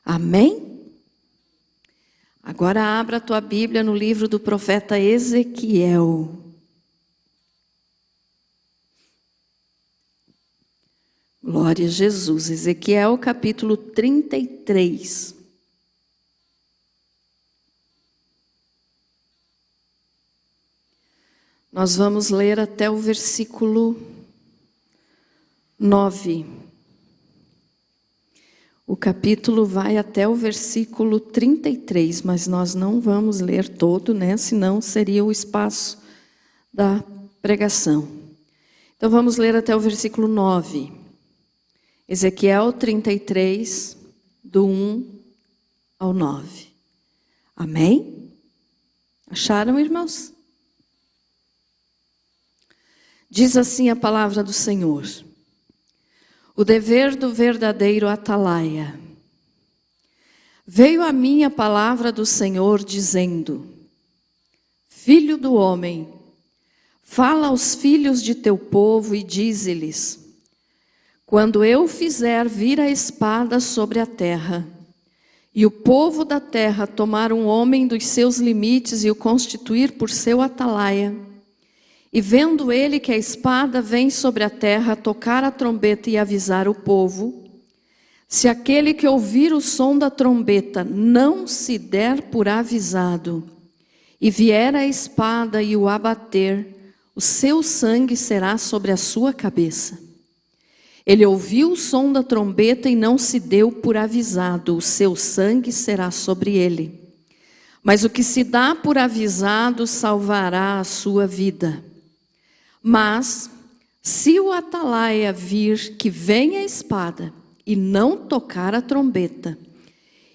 Amém? Agora abra a tua Bíblia no livro do profeta Ezequiel. Glória a Jesus. Ezequiel capítulo 33. Nós vamos ler até o versículo 9. O capítulo vai até o versículo 33, mas nós não vamos ler todo, né? Senão seria o espaço da pregação. Então vamos ler até o versículo 9. Ezequiel 33, do 1 ao 9. Amém? Acharam, irmãos? Diz assim a palavra do Senhor: o dever do verdadeiro atalaia. Veio a mim a palavra do Senhor dizendo: Filho do homem, fala aos filhos de teu povo e dize-lhes: quando eu fizer vir a espada sobre a terra, e o povo da terra tomar um homem dos seus limites e o constituir por seu atalaia, e vendo ele que a espada vem sobre a terra, tocar a trombeta e avisar o povo, se aquele que ouvir o som da trombeta não se der por avisado, e vier a espada e o abater, o seu sangue será sobre a sua cabeça. Ele ouviu o som da trombeta e não se deu por avisado, o seu sangue será sobre ele. Mas o que se dá por avisado salvará a sua vida. Mas, se o atalaia vir que vem a espada e não tocar a trombeta,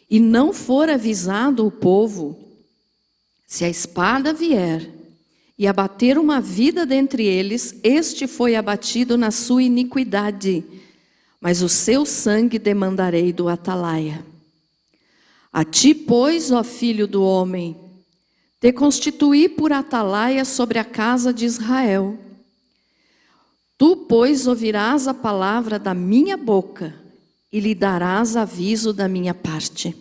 e não for avisado o povo, se a espada vier e abater uma vida dentre eles, este foi abatido na sua iniquidade, mas o seu sangue demandarei do atalaia. A ti, pois, ó filho do homem, te constituí por atalaia sobre a casa de Israel. Tu, pois, ouvirás a palavra da minha boca e lhe darás aviso da minha parte.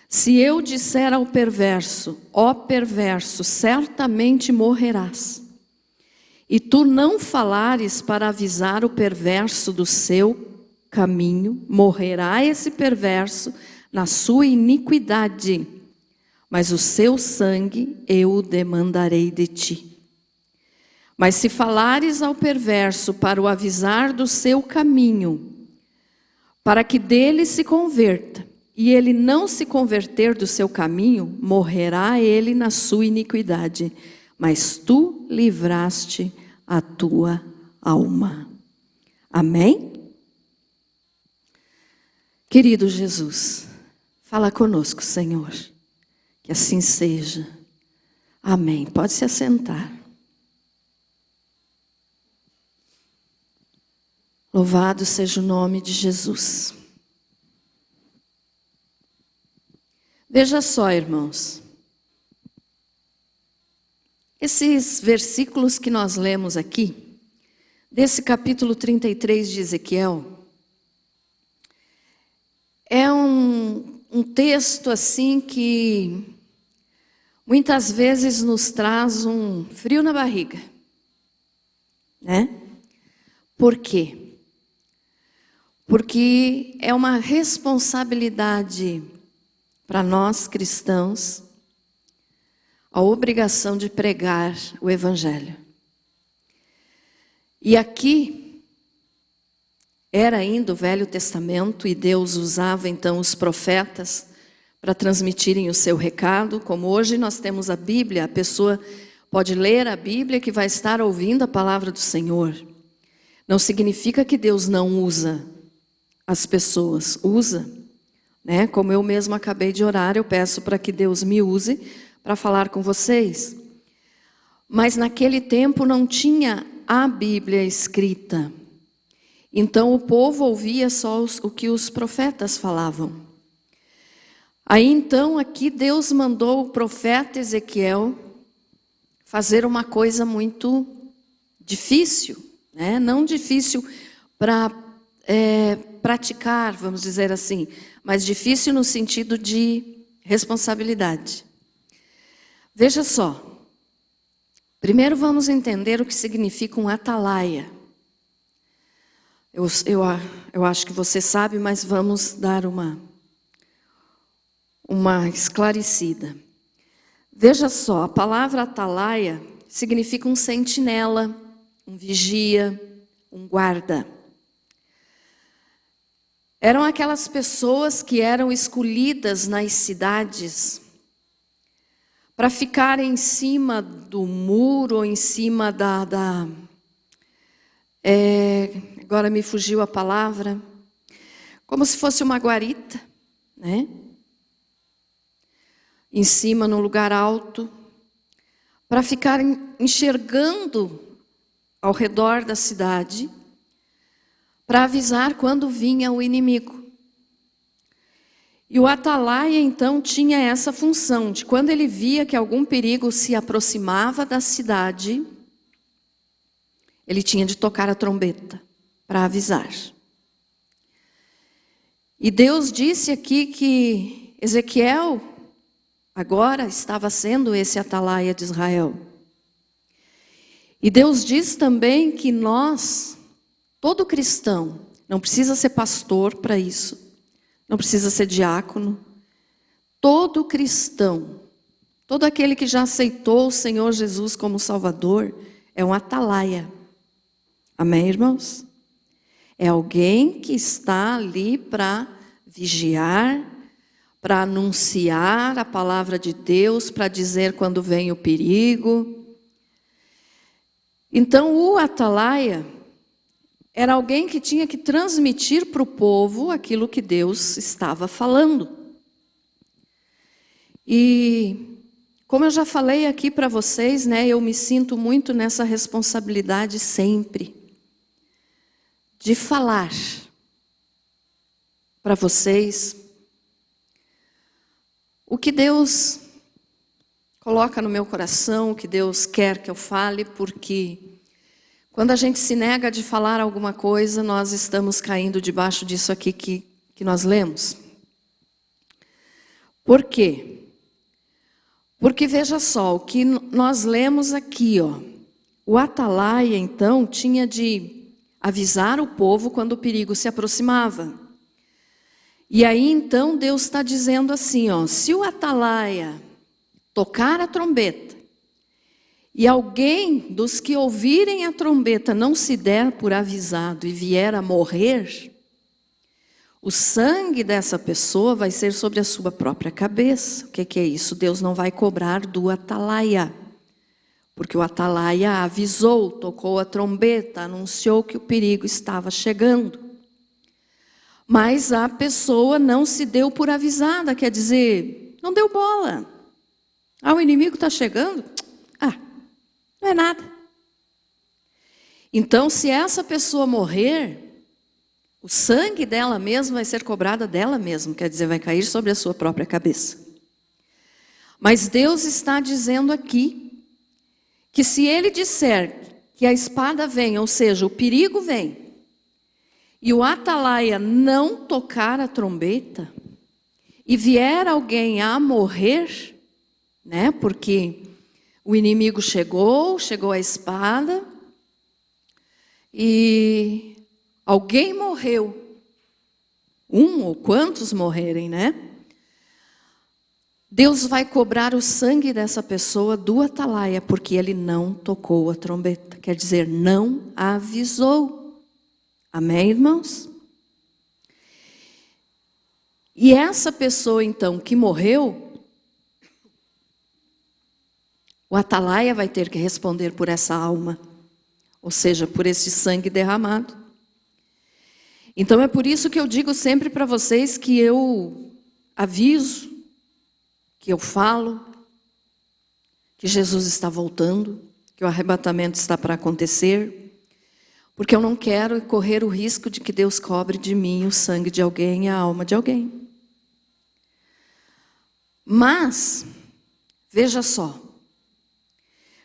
Se eu disser ao perverso, ó perverso, certamente morrerás, e tu não falares para avisar o perverso do seu caminho, morrerá esse perverso na sua iniquidade, mas o seu sangue eu o demandarei de ti. Mas se falares ao perverso para o avisar do seu caminho, para que dele se converta, e ele não se converter do seu caminho, morrerá ele na sua iniquidade, mas tu livraste a tua alma. Amém? Querido Jesus, fala conosco, Senhor, que assim seja. Amém. Pode se assentar. Louvado seja o nome de Jesus. Veja só, irmãos. Esses versículos que nós lemos aqui, desse capítulo 33 de Ezequiel, é um texto assim que muitas vezes nos traz um frio na barriga, né? Por quê? Porque é uma responsabilidade para nós cristãos a obrigação de pregar o Evangelho. E aqui era ainda o Velho Testamento e Deus usava então os profetas para transmitirem o seu recado. Como hoje nós temos a Bíblia, a pessoa pode ler a Bíblia que vai estar ouvindo a palavra do Senhor. Não significa que Deus não usa as pessoas, usa, né? Como eu mesmo acabei de orar, eu peço para que Deus me use para falar com vocês. Mas naquele tempo não tinha a Bíblia escrita. Então o povo ouvia só o que os profetas falavam. Aí então aqui Deus mandou o profeta Ezequiel fazer uma coisa muito difícil, né? Não difícil para praticar, vamos dizer assim, mas difícil no sentido de responsabilidade. Veja só, primeiro vamos entender o que significa um atalaia. Eu acho que você sabe, mas vamos dar uma esclarecida. Veja só, a palavra atalaia significa um sentinela, um vigia, um guarda. Eram aquelas pessoas que eram escolhidas nas cidades para ficar em cima do muro, ou em cima agora me fugiu a palavra, como se fosse uma guarita, né? Em cima, num lugar alto, para ficar enxergando ao redor da cidade, para avisar quando vinha o inimigo. E o atalaia, então, tinha essa função de quando ele via que algum perigo se aproximava da cidade, ele tinha de tocar a trombeta para avisar. E Deus disse aqui que Ezequiel agora estava sendo esse atalaia de Israel. E Deus diz também que nós, todo cristão, não precisa ser pastor para isso, não precisa ser diácono, todo cristão, todo aquele que já aceitou o Senhor Jesus como Salvador, é um atalaia. Amém, irmãos? É alguém que está ali para vigiar, para anunciar a palavra de Deus, para dizer quando vem o perigo. Então, o atalaia era alguém que tinha que transmitir para o povo aquilo que Deus estava falando. E, como eu já falei aqui para vocês, né, eu me sinto muito nessa responsabilidade sempre de falar para vocês o que Deus coloca no meu coração, o que Deus quer que eu fale, porque quando a gente se nega de falar alguma coisa, nós estamos caindo debaixo disso aqui que nós lemos. Por quê? Porque veja só, o que nós lemos aqui, ó, o atalaia, então, tinha de avisar o povo quando o perigo se aproximava. E aí, então, Deus está dizendo assim, ó, se o atalaia tocar a trombeta, e alguém dos que ouvirem a trombeta não se der por avisado e vier a morrer, o sangue dessa pessoa vai ser sobre a sua própria cabeça. O que é isso? Deus não vai cobrar do atalaia, porque o atalaia avisou, tocou a trombeta, anunciou que o perigo estava chegando. Mas a pessoa não se deu por avisada, quer dizer, não deu bola. Ah, o inimigo está chegando? Não é nada. Então, se essa pessoa morrer, o sangue dela mesma vai ser cobrado dela mesma, quer dizer, vai cair sobre a sua própria cabeça. Mas Deus está dizendo aqui que se ele disser que a espada vem, ou seja, o perigo vem, e o atalaia não tocar a trombeta, e vier alguém a morrer, né, porque o inimigo chegou a espada, e alguém morreu, um ou quantos morrerem, né? Deus vai cobrar o sangue dessa pessoa do atalaia, porque ele não tocou a trombeta, quer dizer, não avisou. Amém, irmãos? E essa pessoa, então, que morreu, o atalaia vai ter que responder por essa alma, ou seja, por esse sangue derramado. Então é por isso que eu digo sempre para vocês que eu aviso, que eu falo, que Jesus está voltando, que o arrebatamento está para acontecer, porque eu não quero correr o risco de que Deus cobre de mim o sangue de alguém e a alma de alguém. Mas, veja só,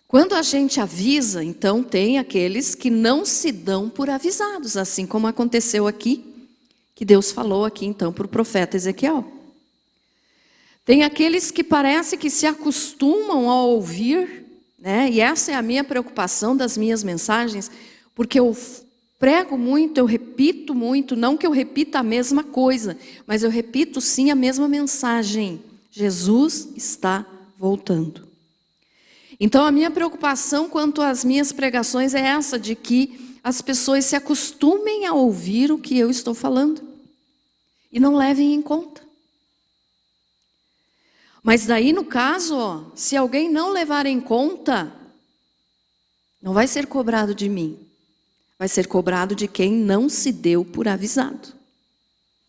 quando a gente avisa, então tem aqueles que não se dão por avisados, assim como aconteceu aqui, que Deus falou aqui então para o profeta Ezequiel. Tem aqueles que parece que se acostumam a ouvir, né? E essa é a minha preocupação das minhas mensagens, porque eu prego muito, eu repito muito, não que eu repita a mesma coisa, mas eu repito sim a mesma mensagem. Jesus está voltando. Então a minha preocupação quanto às minhas pregações é essa, de que as pessoas se acostumem a ouvir o que eu estou falando e não levem em conta. Mas daí no caso, se alguém não levar em conta, não vai ser cobrado de mim. Vai ser cobrado de quem não se deu por avisado.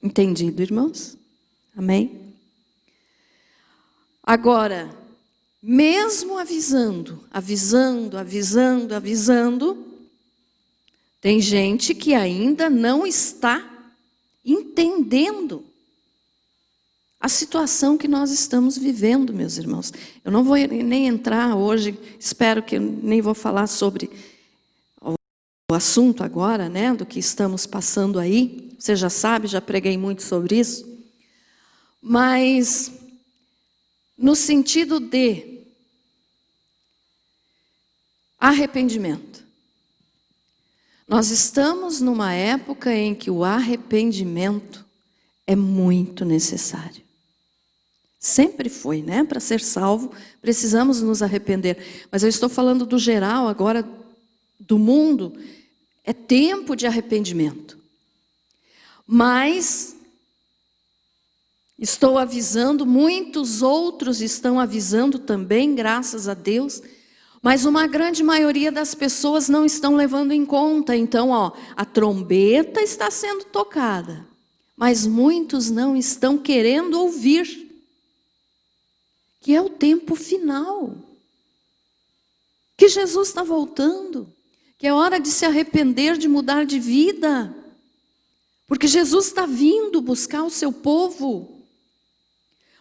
Entendido, irmãos? Amém? Agora, mesmo avisando, tem gente que ainda não está entendendo a situação que nós estamos vivendo, meus irmãos. Eu não vou nem entrar hoje, espero que eu nem vou falar sobre o assunto agora, né, do que estamos passando aí. Você já sabe, já preguei muito sobre isso. Mas no sentido de arrependimento. Nós estamos numa época em que o arrependimento é muito necessário. Sempre foi, né? Para ser salvo, precisamos nos arrepender. Mas eu estou falando do geral agora, do mundo. É tempo de arrependimento. Mas estou avisando, muitos outros estão avisando também, graças a Deus. Mas uma grande maioria das pessoas não estão levando em conta. Então, a trombeta está sendo tocada. Mas muitos não estão querendo ouvir. Que é o tempo final. Que Jesus está voltando. Que é hora de se arrepender, de mudar de vida. Porque Jesus está vindo buscar o seu povo.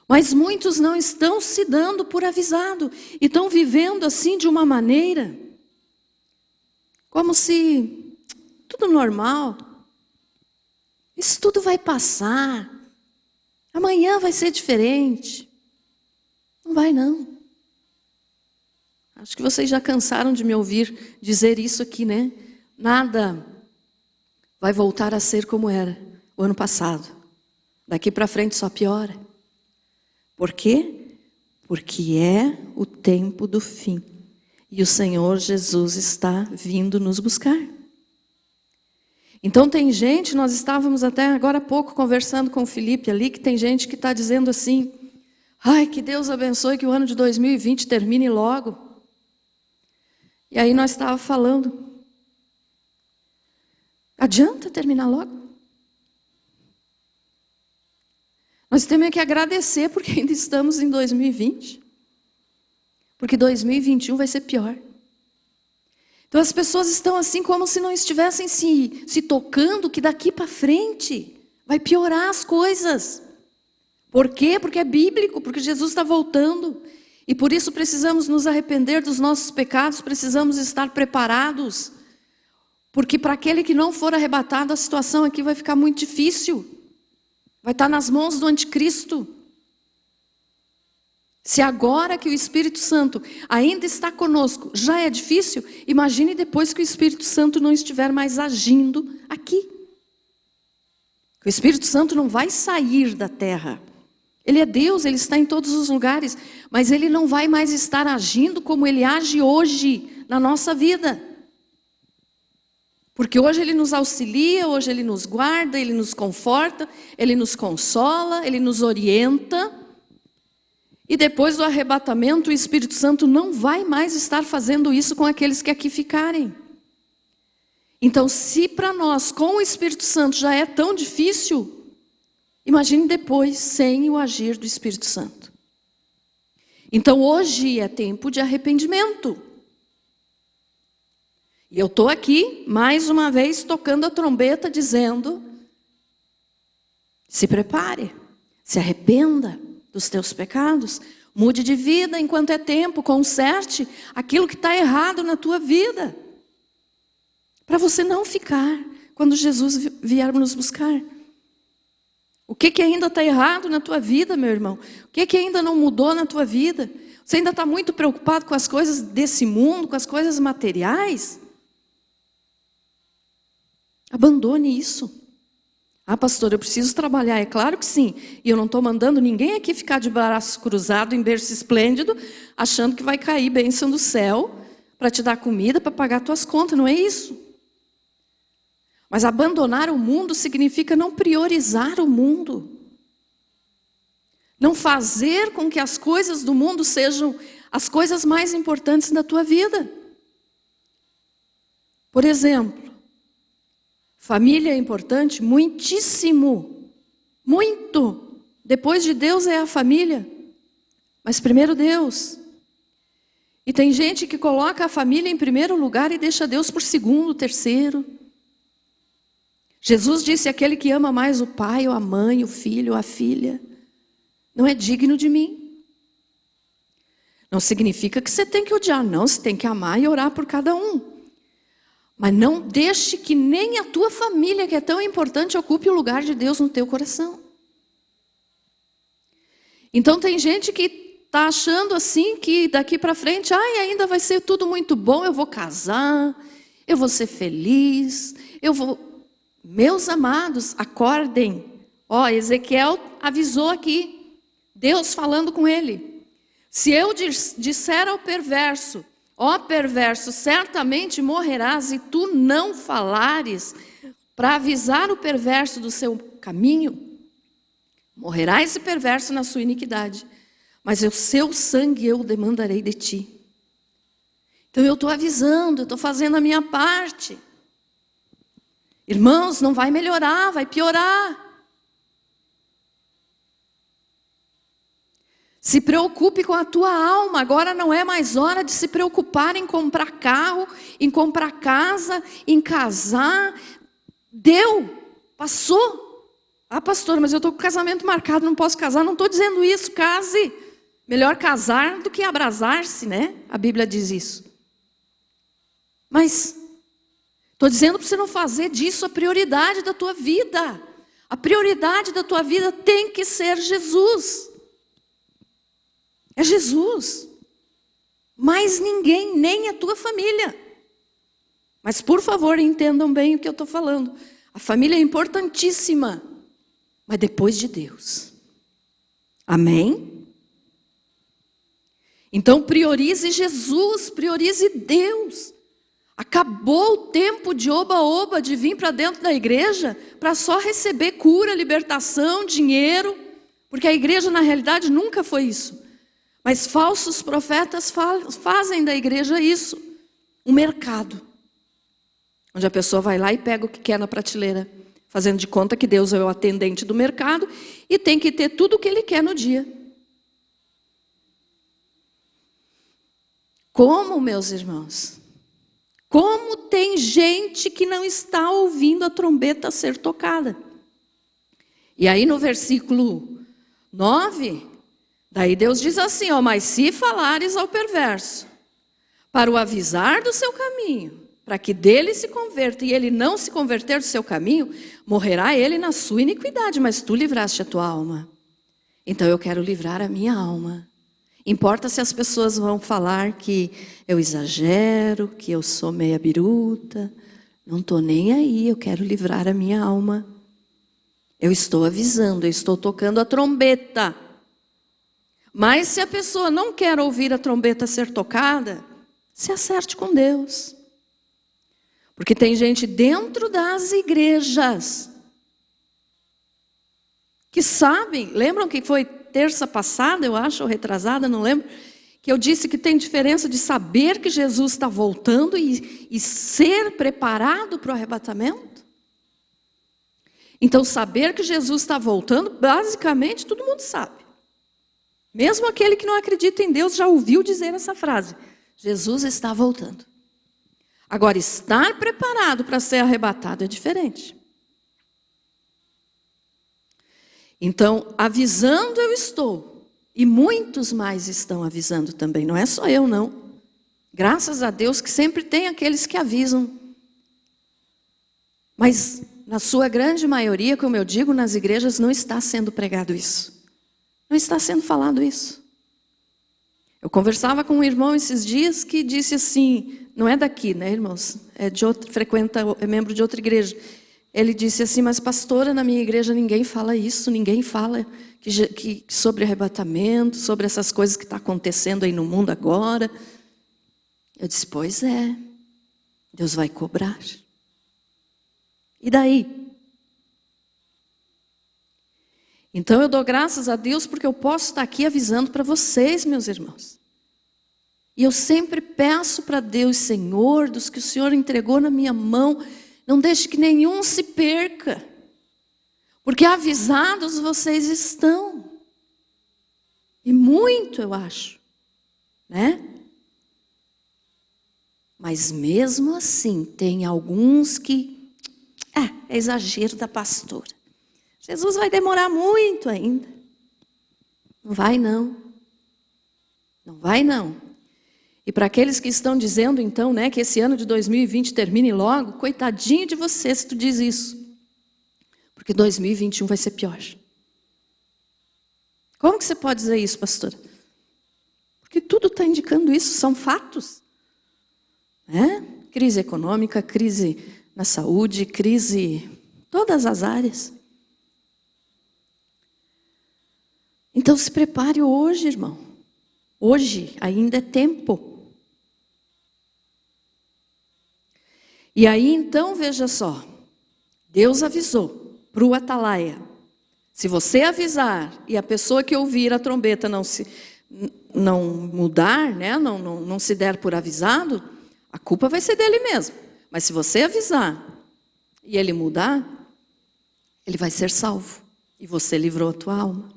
Mas muitos não estão se dando por avisado. E estão vivendo assim de uma maneira, como se tudo normal. Isso tudo vai passar. Amanhã vai ser diferente. Não vai não. Acho que vocês já cansaram de me ouvir dizer isso aqui, né? Nada vai voltar a ser como era o ano passado. Daqui para frente só piora. Por quê? Porque é o tempo do fim. E o Senhor Jesus está vindo nos buscar. Então tem gente, nós estávamos até agora há pouco conversando com o Felipe ali, que tem gente que está dizendo assim, ai, que Deus abençoe que o ano de 2020 termine logo. E aí nós estávamos falando, adianta terminar logo? Nós temos que agradecer porque ainda estamos em 2020. Porque 2021 vai ser pior. Então as pessoas estão assim como se não estivessem se tocando que daqui para frente vai piorar as coisas. Por quê? Porque é bíblico, porque Jesus está voltando. E por isso precisamos nos arrepender dos nossos pecados, precisamos estar preparados. Porque para aquele que não for arrebatado, a situação aqui vai ficar muito difícil. Vai estar nas mãos do anticristo. Se agora que o Espírito Santo ainda está conosco, já é difícil, imagine depois que o Espírito Santo não estiver mais agindo aqui. O Espírito Santo não vai sair da terra. Ele é Deus, Ele está em todos os lugares, mas Ele não vai mais estar agindo como Ele age hoje na nossa vida. Porque hoje Ele nos auxilia, hoje Ele nos guarda, Ele nos conforta, Ele nos consola, Ele nos orienta. E depois do arrebatamento, o Espírito Santo não vai mais estar fazendo isso com aqueles que aqui ficarem. Então, se para nós, com o Espírito Santo, já é tão difícil, imagine depois sem o agir do Espírito Santo. Então, hoje é tempo de arrependimento. E eu estou aqui, mais uma vez, tocando a trombeta, dizendo, se prepare, se arrependa dos teus pecados, mude de vida enquanto é tempo, conserte aquilo que está errado na tua vida, para você não ficar quando Jesus vier nos buscar. O que ainda está errado na tua vida, meu irmão? O que ainda não mudou na tua vida? Você ainda está muito preocupado com as coisas desse mundo, com as coisas materiais? Abandone isso. Ah, pastor, eu preciso trabalhar. É claro que sim. E eu não estou mandando ninguém aqui ficar de braço cruzado, em berço esplêndido, achando que vai cair bênção do céu para te dar comida, para pagar tuas contas. Não é isso. Mas abandonar o mundo significa não priorizar o mundo. Não fazer com que as coisas do mundo sejam as coisas mais importantes da tua vida. Por exemplo, família é importante? Muitíssimo. Muito. Depois de Deus é a família. Mas primeiro Deus. E tem gente que coloca a família em primeiro lugar e deixa Deus por segundo, terceiro. Jesus disse, aquele que ama mais o pai, ou a mãe, o filho, ou a filha, não é digno de mim. Não significa que você tem que odiar, não. Você tem que amar e orar por cada um. Mas não deixe que nem a tua família, que é tão importante, ocupe o lugar de Deus no teu coração. Então tem gente que está achando assim que daqui para frente, ainda vai ser tudo muito bom, eu vou casar, eu vou ser feliz, eu vou... Meus amados, acordem. Ezequiel avisou aqui, Deus falando com ele. Se eu disser ao perverso, perverso, certamente morrerás, e tu não falares para avisar o perverso do seu caminho, morrerá esse perverso na sua iniquidade, mas o seu sangue eu demandarei de ti. Então eu estou avisando, eu estou fazendo a minha parte. Irmãos, não vai melhorar, vai piorar. Se preocupe com a tua alma. Agora não é mais hora de se preocupar em comprar carro, em comprar casa, em casar. Deu, passou. Ah, pastor, mas eu estou com o casamento marcado, não posso casar. Não estou dizendo isso, case. Melhor casar do que abrasar-se, né? A Bíblia diz isso. Mas estou dizendo para você não fazer disso a prioridade da tua vida. A prioridade da tua vida tem que ser Jesus. É Jesus. Mais ninguém, nem a tua família. Mas por favor, entendam bem o que eu estou falando. A família é importantíssima, mas depois de Deus. Amém? Então priorize Jesus, priorize Deus. Acabou o tempo de oba-oba, de vir para dentro da igreja para só receber cura, libertação, dinheiro. Porque a igreja na realidade nunca foi isso. Mas falsos profetas fazem da igreja isso, um mercado. Onde a pessoa vai lá e pega o que quer na prateleira, fazendo de conta que Deus é o atendente do mercado e tem que ter tudo o que ele quer no dia. Como, meus irmãos? Como tem gente que não está ouvindo a trombeta ser tocada? E aí no versículo 9... Daí Deus diz assim, mas se falares ao perverso, para o avisar do seu caminho, para que dele se converta, e ele não se converter do seu caminho, morrerá ele na sua iniquidade, mas tu livraste a tua alma. Então eu quero livrar a minha alma. Importa se as pessoas vão falar que eu exagero, que eu sou meia biruta, não estou nem aí, eu quero livrar a minha alma. Eu estou avisando, eu estou tocando a trombeta. Mas se a pessoa não quer ouvir a trombeta ser tocada, se acerte com Deus. Porque tem gente dentro das igrejas que sabem, lembram que foi terça passada, eu acho, ou retrasada, não lembro, que eu disse que tem diferença de saber que Jesus está voltando e ser preparado para o arrebatamento? Então saber que Jesus está voltando, basicamente todo mundo sabe. Mesmo aquele que não acredita em Deus já ouviu dizer essa frase. Jesus está voltando. Agora, estar preparado para ser arrebatado é diferente. Então, avisando eu estou. E muitos mais estão avisando também. Não é só eu, não. Graças a Deus que sempre tem aqueles que avisam. Mas na sua grande maioria, como eu digo, nas igrejas não está sendo pregado isso. Não está sendo falado isso. Eu conversava com um irmão esses dias que disse assim, não é daqui, né, irmãos? É membro de outra igreja. Ele disse assim, mas pastora, na minha igreja ninguém fala isso, ninguém fala sobre arrebatamento, sobre essas coisas que estão acontecendo aí no mundo agora. Eu disse, pois é, Deus vai cobrar. E daí? Então eu dou graças a Deus porque eu posso estar aqui avisando para vocês, meus irmãos. E eu sempre peço para Deus, Senhor, dos que o Senhor entregou na minha mão, não deixe que nenhum se perca. Porque avisados vocês estão. E muito, eu acho. Né? Mas mesmo assim, tem alguns que... É exagero da pastora. Jesus vai demorar muito ainda. Não vai não. Não vai não. E para aqueles que estão dizendo então, né, que esse ano de 2020 termine logo, coitadinho de você se tu diz isso. Porque 2021 vai ser pior. Como que você pode dizer isso, pastora? Porque tudo está indicando isso, são fatos. Né? Crise econômica, crise na saúde, crise em todas as áreas. Então se prepare hoje, irmão. Hoje ainda é tempo. E aí então, veja só. Deus avisou para o atalaia. Se você avisar e a pessoa que ouvir a trombeta não mudar, né, não se der por avisado, a culpa vai ser dele mesmo. Mas se você avisar e ele mudar, ele vai ser salvo. E você livrou a tua alma.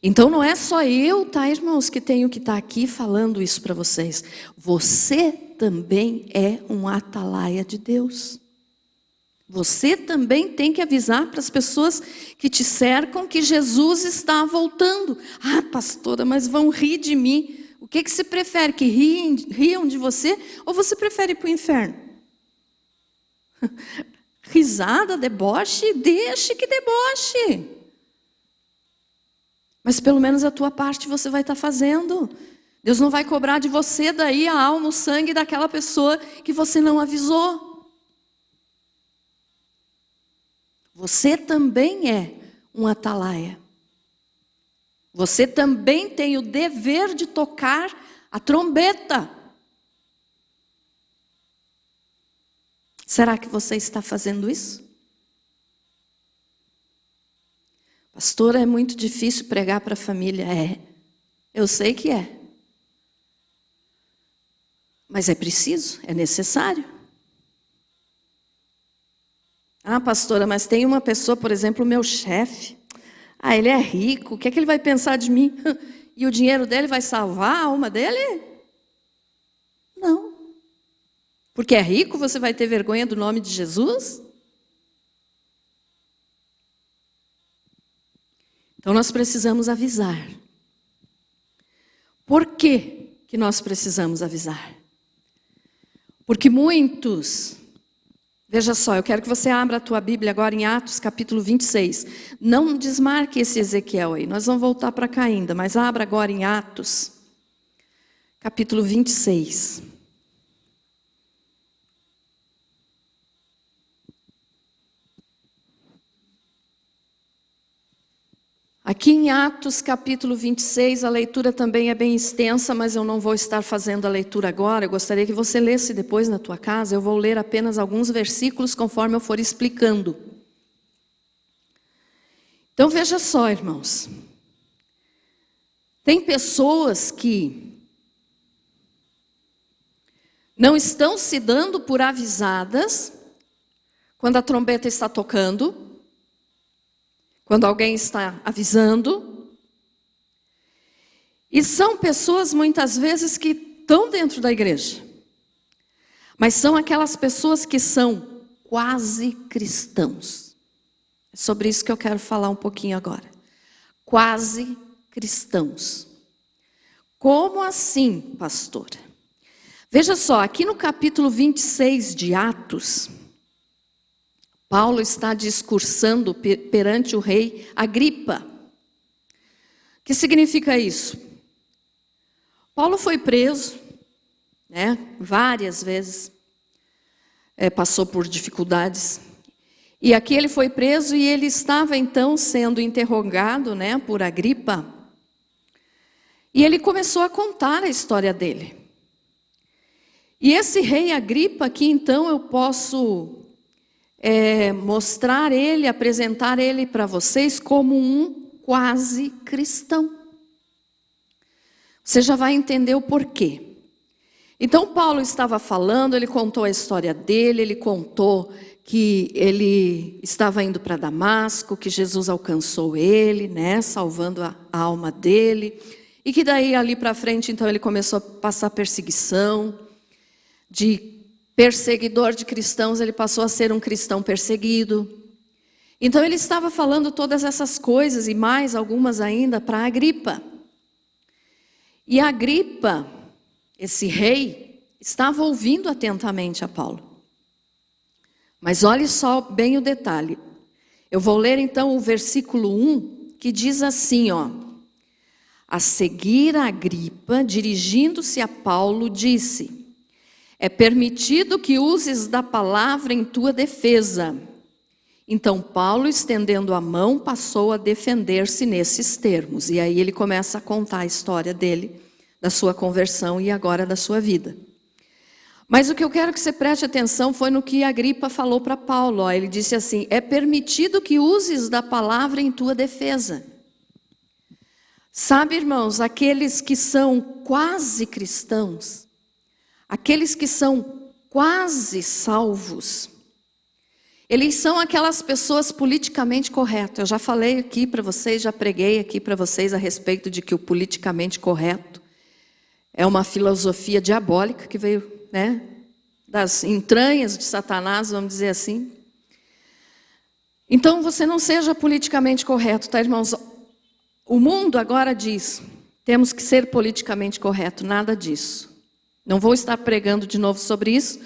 Então não é só eu, tá, irmãos, que tenho que estar aqui falando isso para vocês. Você também é um atalaia de Deus. Você também tem que avisar para as pessoas que te cercam que Jesus está voltando. Ah, pastora, mas vão rir de mim. O que você prefere? Que riam de você? Ou você prefere ir para o inferno? Risada, deboche, deixe que deboche. Mas pelo menos a tua parte você vai estar fazendo. Deus não vai cobrar de você daí a alma, o sangue daquela pessoa que você não avisou. Você também é um atalaia. Você também tem o dever de tocar a trombeta. Será que você está fazendo isso? Pastora, é muito difícil pregar para a família. É, eu sei que é. Mas é preciso, é necessário. Ah, pastora, mas tem uma pessoa, por exemplo, o meu chefe. Ah, ele é rico, o que é que ele vai pensar de mim? E o dinheiro dele vai salvar a alma dele? Não. Porque é rico, você vai ter vergonha do nome de Jesus? Então nós precisamos avisar. Por que que nós precisamos avisar? Porque muitos... Veja só, eu quero que você abra a tua Bíblia agora em Atos capítulo 26. Não desmarque esse Ezequiel aí, nós vamos voltar para cá ainda, mas abra agora em Atos capítulo 26. Aqui em Atos capítulo 26, a leitura também é bem extensa, mas eu não vou estar fazendo a leitura agora. Eu gostaria que você lesse depois na tua casa. Eu vou ler apenas alguns versículos conforme eu for explicando. Então veja só, irmãos. Tem pessoas que não estão se dando por avisadas quando a trombeta está tocando. Quando alguém está avisando. E são pessoas muitas vezes que estão dentro da igreja. Mas são aquelas pessoas que são quase cristãos. É sobre isso que eu quero falar um pouquinho agora. Quase cristãos. Como assim, pastora? Veja só, aqui no capítulo 26 de Atos, Paulo está discursando perante o rei Agripa. O que significa isso? Paulo foi preso, né, várias vezes, passou por dificuldades. E aqui ele foi preso e ele estava então sendo interrogado, né, por Agripa. E ele começou a contar a história dele. E esse rei Agripa aqui então eu posso mostrar ele, apresentar ele para vocês como um quase cristão. Você já vai entender o porquê. Então Paulo estava falando, ele contou a história dele, ele contou que ele estava indo para Damasco, que Jesus alcançou ele, né, salvando a alma dele, e que daí ali para frente então ele começou a passar perseguição, de perseguidor de cristãos ele passou a ser um cristão perseguido. Então ele estava falando todas essas coisas e mais algumas ainda para Agripa. E Agripa, esse rei, estava ouvindo atentamente a Paulo. Mas olhe só bem o detalhe. Eu vou ler então o versículo 1, que diz assim, ó. A seguir Agripa, dirigindo-se a Paulo, disse: é permitido que uses da palavra em tua defesa. Então Paulo, estendendo a mão, passou a defender-se nesses termos. E aí ele começa a contar a história dele, da sua conversão e agora da sua vida. Mas o que eu quero que você preste atenção foi no que Agripa falou para Paulo. Ó. Ele disse assim: é permitido que uses da palavra em tua defesa. Sabe, irmãos, aqueles que são quase cristãos, aqueles que são quase salvos, eles são aquelas pessoas politicamente corretas. Eu já falei aqui para vocês, já preguei aqui para vocês a respeito de que o politicamente correto é uma filosofia diabólica que veio, né, das entranhas de Satanás, vamos dizer assim. Então você não seja politicamente correto, tá, irmãos? O mundo agora diz, temos que ser politicamente correto, nada disso. Não vou estar pregando de novo sobre isso.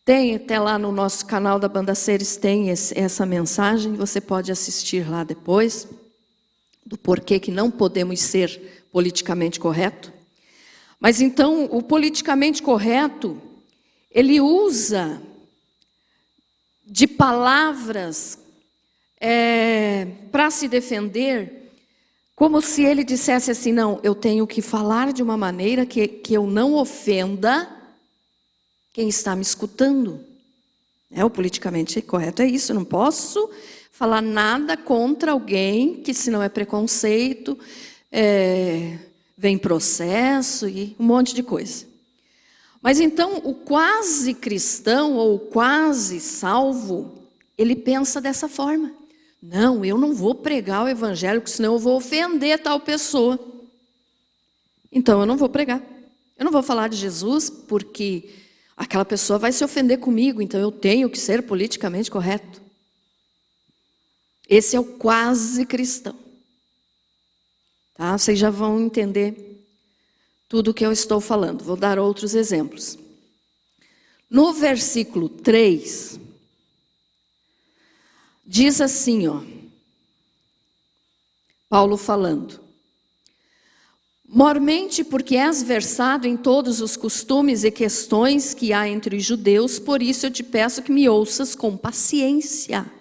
Tem até lá no nosso canal da Banda Seres, tem essa mensagem, você pode assistir lá depois, do porquê que não podemos ser politicamente correto. Mas então, o politicamente correto, ele usa de palavras para se defender, como se ele dissesse assim, não, eu tenho que falar de uma maneira que eu não ofenda quem está me escutando. O politicamente correto é isso, eu não posso falar nada contra alguém que se não é preconceito, vem processo e um monte de coisa. Mas então o quase cristão ou o quase salvo, ele pensa dessa forma. Não, eu não vou pregar o evangelho, porque senão eu vou ofender tal pessoa. Então eu não vou pregar. Eu não vou falar de Jesus porque aquela pessoa vai se ofender comigo, então eu tenho que ser politicamente correto. Esse é o quase cristão. Tá? Vocês já vão entender tudo o que eu estou falando. Vou dar outros exemplos. No versículo 3, diz assim, ó, Paulo falando: mormente porque és versado em todos os costumes e questões que há entre os judeus, por isso eu te peço que me ouças com paciência.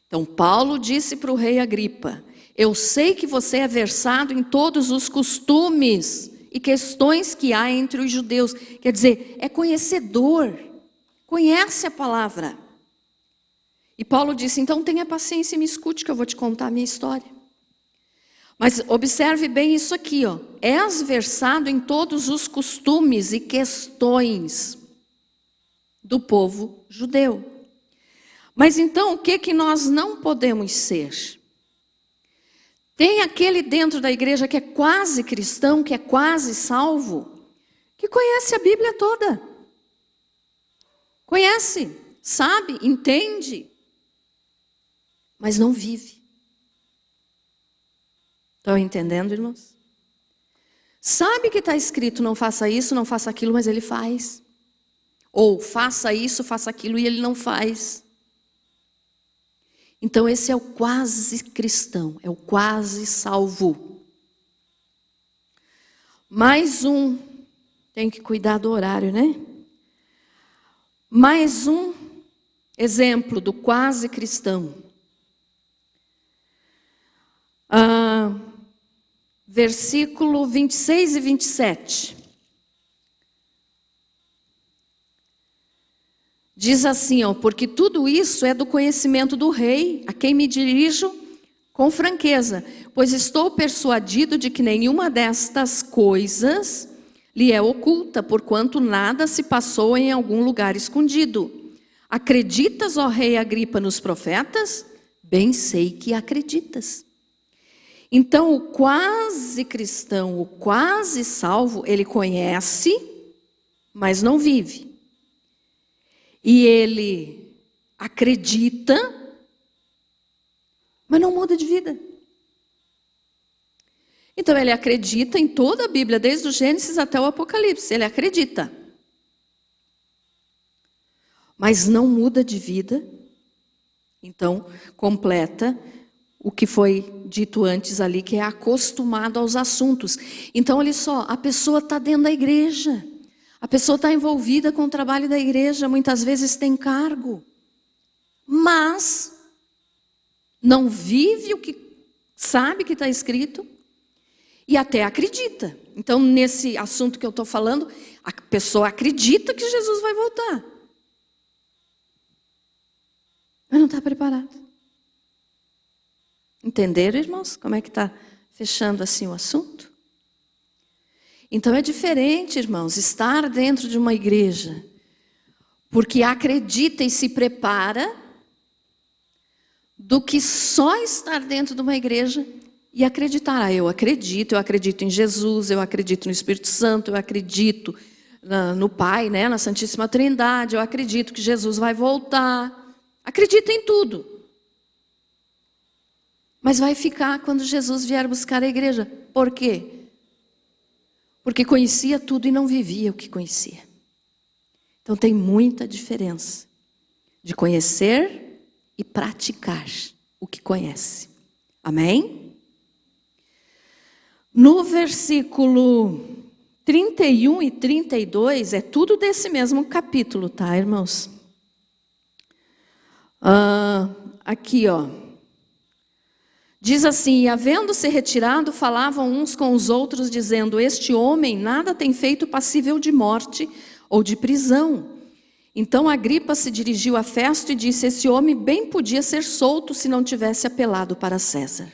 Então Paulo disse para o rei Agripa: eu sei que você é versado em todos os costumes e questões que há entre os judeus. Quer dizer, é conhecedor, conhece a palavra. E Paulo disse, então tenha paciência e me escute que eu vou te contar a minha história. Mas observe bem isso aqui, ó. És versado em todos os costumes e questões do povo judeu. Mas então o que nós não podemos ser? Tem aquele dentro da igreja que é quase cristão, que é quase salvo, que conhece a Bíblia toda. Conhece, sabe, entende, mas não vive. Estão entendendo, irmãos? Sabe que está escrito, não faça isso, não faça aquilo, mas ele faz. Ou faça isso, faça aquilo e ele não faz. Então esse é o quase cristão, é o quase salvo. Mais um, tem que cuidar do horário, né? Mais um exemplo do quase cristão. Versículo 26 e 27. Diz assim, porque tudo isso é do conhecimento do rei, a quem me dirijo com franqueza, pois estou persuadido de que nenhuma destas coisas lhe é oculta, porquanto nada se passou em algum lugar escondido. Acreditas, ó rei Agripa, nos profetas? Bem sei que acreditas. Então, o quase cristão, o quase salvo, ele conhece, mas não vive. E ele acredita, mas não muda de vida. Então, ele acredita em toda a Bíblia, desde o Gênesis até o Apocalipse. Ele acredita. Mas não muda de vida. Então, completa o que foi dito antes ali, que é acostumado aos assuntos. Então, olha só, a pessoa está dentro da igreja. A pessoa está envolvida com o trabalho da igreja, muitas vezes tem cargo. Mas não vive o que sabe que está escrito e até acredita. Então, nesse assunto que eu estou falando, a pessoa acredita que Jesus vai voltar. Mas não está preparado. Entenderam, irmãos? Como é que está fechando assim o assunto? Então é diferente, irmãos, estar dentro de uma igreja, porque acredita e se prepara, do que só estar dentro de uma igreja e acreditar. Eu acredito em Jesus, eu acredito no Espírito Santo, eu acredito no Pai, né, na Santíssima Trindade, eu acredito que Jesus vai voltar. Acredita em tudo. Mas vai ficar quando Jesus vier buscar a igreja. Por quê? Porque conhecia tudo e não vivia o que conhecia. Então tem muita diferença de conhecer e praticar o que conhece. Amém? No versículo 31 e 32, é tudo desse mesmo capítulo, tá, irmãos? Aqui, diz assim: e havendo-se retirado, falavam uns com os outros, dizendo: este homem nada tem feito passível de morte ou de prisão. Então Agripa se dirigiu a Festo e disse: esse homem bem podia ser solto se não tivesse apelado para César.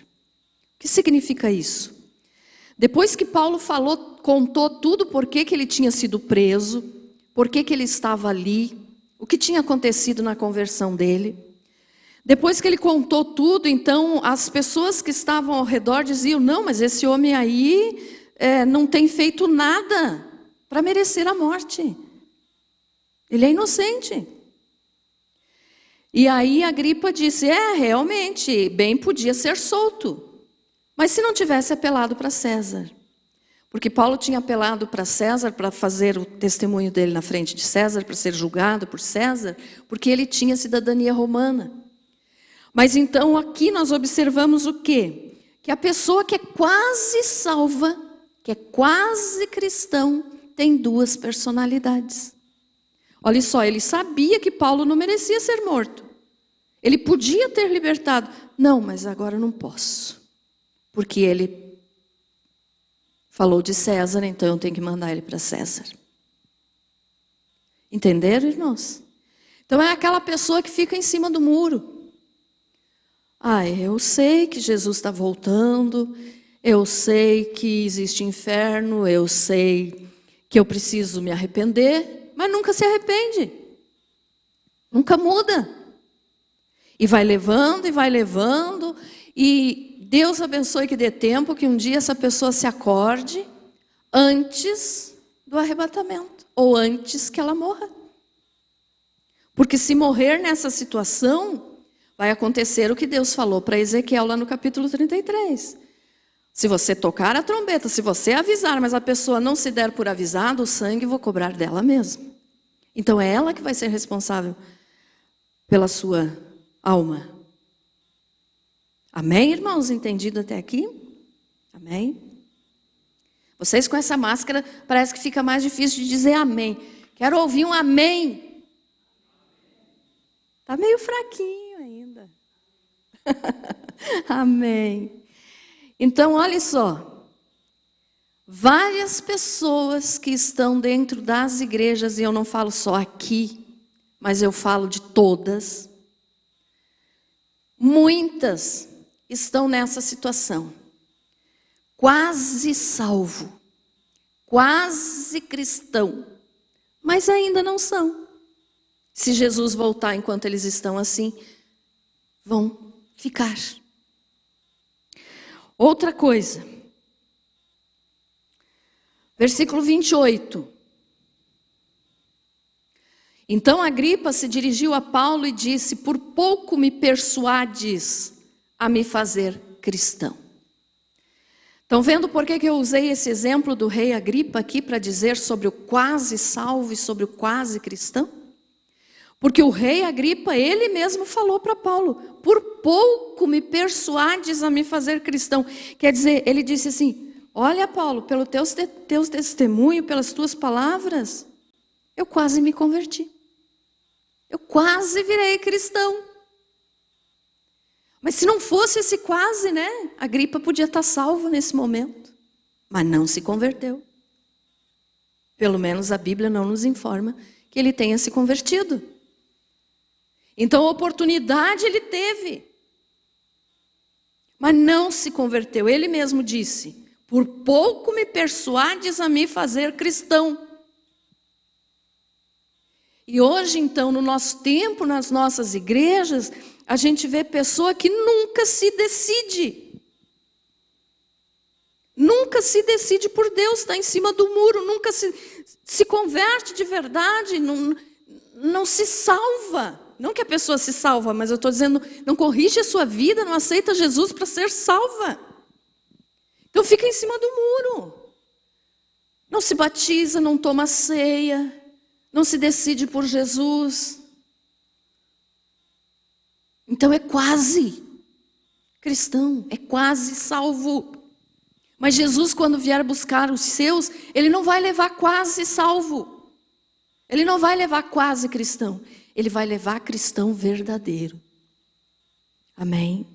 O que significa isso? Depois que Paulo contou tudo por que ele tinha sido preso, por que ele estava ali, o que tinha acontecido na conversão dele. Depois que ele contou tudo, então as pessoas que estavam ao redor diziam: não, mas esse homem aí não tem feito nada para merecer a morte. Ele é inocente. E aí Agripa disse: realmente, bem podia ser solto. Mas se não tivesse apelado para César. Porque Paulo tinha apelado para César para fazer o testemunho dele na frente de César, para ser julgado por César, porque ele tinha cidadania romana. Mas então aqui nós observamos o quê? Que a pessoa que é quase salva, que é quase cristão, tem duas personalidades. Olha só, ele sabia que Paulo não merecia ser morto. Ele podia ter libertado. Não, mas agora não posso. Porque ele falou de César, então eu tenho que mandar ele para César. Entenderam, irmãos? Então é aquela pessoa que fica em cima do muro. Eu sei que Jesus está voltando, eu sei que existe inferno, eu sei que eu preciso me arrepender, mas nunca se arrepende. Nunca muda. E vai levando, e Deus abençoe que dê tempo, que um dia essa pessoa se acorde antes do arrebatamento, ou antes que ela morra. Porque se morrer nessa situação, vai acontecer o que Deus falou para Ezequiel lá no capítulo 33. Se você tocar a trombeta, se você avisar, mas a pessoa não se der por avisado, o sangue vou cobrar dela mesmo. Então é ela que vai ser responsável pela sua alma. Amém, irmãos? Entendido até aqui? Amém? Vocês com essa máscara parece que fica mais difícil de dizer amém. Quero ouvir um amém. Está meio fraquinho ainda. Amém. Então, olha só. Várias pessoas que estão dentro das igrejas, e eu não falo só aqui, mas eu falo de todas. Muitas estão nessa situação. Quase salvo, quase cristão, mas ainda não são. Se Jesus voltar enquanto eles estão assim, vão ficar. Outra coisa, versículo 28. Então Agripa se dirigiu a Paulo e disse: por pouco me persuades a me fazer cristão. Estão vendo por que eu usei esse exemplo do rei Agripa aqui para dizer sobre o quase salvo e sobre o quase cristão? Porque o rei Agripa, ele mesmo falou para Paulo: por pouco me persuades a me fazer cristão. Quer dizer, ele disse assim: olha, Paulo, pelo teu testemunho, pelas tuas palavras, eu quase me converti. Eu quase virei cristão. Mas se não fosse esse quase, né? Agripa podia estar salvo nesse momento. Mas não se converteu. Pelo menos a Bíblia não nos informa que ele tenha se convertido. Então a oportunidade ele teve. Mas não se converteu. Ele mesmo disse: por pouco me persuades a me fazer cristão. E hoje, então, no nosso tempo, nas nossas igrejas, a gente vê pessoa que nunca se decide. Nunca se decide por Deus, está em cima do muro, nunca se converte de verdade, não se salva. Não que a pessoa se salva, mas eu estou dizendo, não corrige a sua vida, não aceita Jesus para ser salva. Então fica em cima do muro. Não se batiza, não toma ceia, não se decide por Jesus. Então é quase cristão, é quase salvo. Mas Jesus, quando vier buscar os seus, ele não vai levar quase salvo. Ele não vai levar quase cristão. Ele vai levar cristão verdadeiro. Amém?